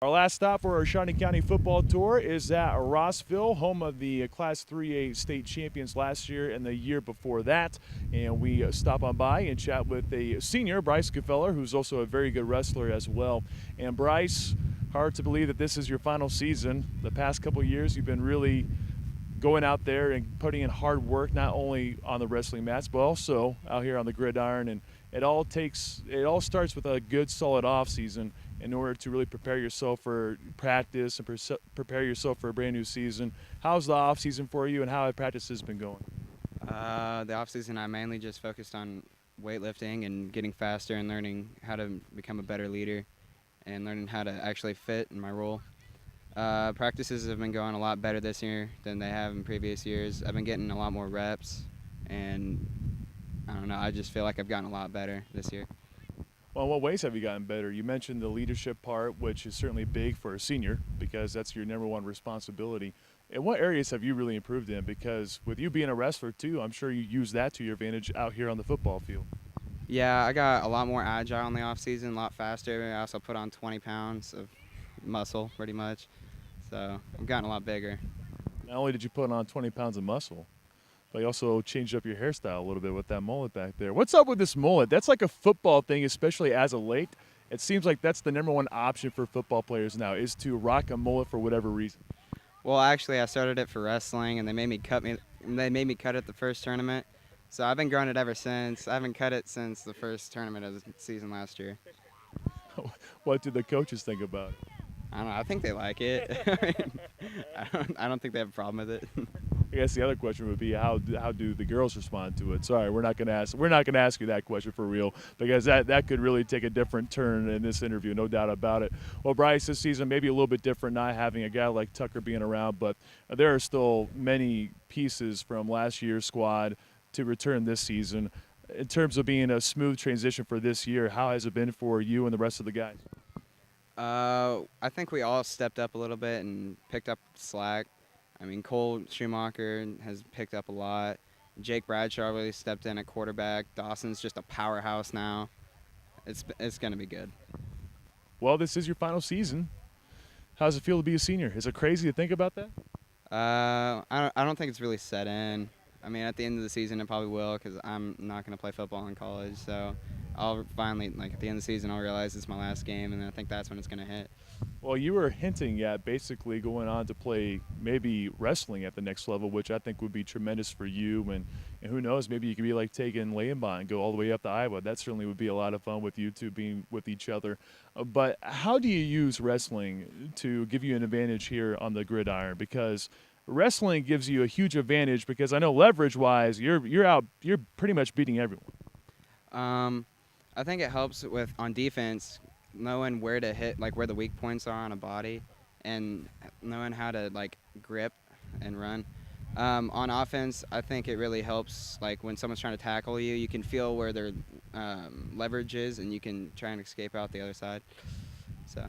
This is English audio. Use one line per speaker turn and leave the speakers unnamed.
Our last stop for our Shawnee County football tour is at Rossville, home of the Class 3A state champions last year and the year before that. And we stop on by and chat with a senior, Bryce Gfeller, who's also a very good wrestler as well. And Bryce, hard to believe that this is your final season. The past couple of years, you've been really going out there and putting in hard work, not only on the wrestling mats, but also out here on the gridiron. And it all starts with a good, solid off season in order to really prepare yourself for practice and prepare yourself for a brand new season. How's the off season for you, and how have practices been going?
The off season, I mainly just focused on weightlifting and getting faster and learning how to become a better leader and learning how to actually fit in my role. Practices have been going a lot better this year than they have in previous years. I've been getting a lot more reps, and I don't know, I just feel like I've gotten a lot better this year.
Well, in what ways have you gotten better? You mentioned the leadership part, which is certainly big for a senior because that's your number one responsibility. In what areas have you really improved in? Because with you being a wrestler too, I'm sure you use that to your advantage out here on the football field.
Yeah, I got a lot more agile in the off season, a lot faster. I also put on 20 pounds of muscle pretty much, so I've gotten a lot bigger.
Not only did you put on 20 pounds of muscle, but you also changed up your hairstyle a little bit with that mullet back there. What's up with this mullet? That's like a football thing, especially as of late. It seems like that's the number one option for football players now, is to rock a mullet for whatever reason.
Well, actually, I started it for wrestling, and they made me cut it the first tournament. So I've been growing it ever since. I haven't cut it since the first tournament of the season last year.
What do the coaches think about it?
I don't know. I think they like it. I don't think they have a problem with it.
I guess the other question would be how do the girls respond to it? Sorry, we're not going to ask you that question for real, because that could really take a different turn in this interview, no doubt about it. Well, Bryce, this season maybe a little bit different, not having a guy like Tucker being around, but there are still many pieces from last year's squad to return this season. In terms of being a smooth transition for this year, how has it been for you and the rest of the guys?
I think we all stepped up a little bit and picked up slack. I mean, Cole Schumacher has picked up a lot. Jake Bradshaw really stepped in at quarterback. Dawson's just a powerhouse now. It's going to be good.
Well, this is your final season. How does it feel to be a senior? Is it crazy to think about that?
I don't think it's really set in. I mean, at the end of the season, it probably will, because I'm not going to play football in college. So I'll finally, like, at the end of the season, I'll realize it's my last game, and I think that's when it's going to hit.
Well, you were hinting at basically going on to play maybe wrestling at the next level, which I think would be tremendous for you. And who knows, maybe you could be like taking Layinbot and go all the way up to Iowa. That certainly would be a lot of fun with you two being with each other. But how do you use wrestling to give you an advantage here on the gridiron? Because wrestling gives you a huge advantage, because I know leverage-wise, you're pretty much beating everyone.
I think it helps with on defense, knowing where to hit, like where the weak points are on a body, and knowing how to like grip and run. On offense, I think it really helps. Like when someone's trying to tackle you, you can feel where their leverage is, and you can try and escape out the other side. So.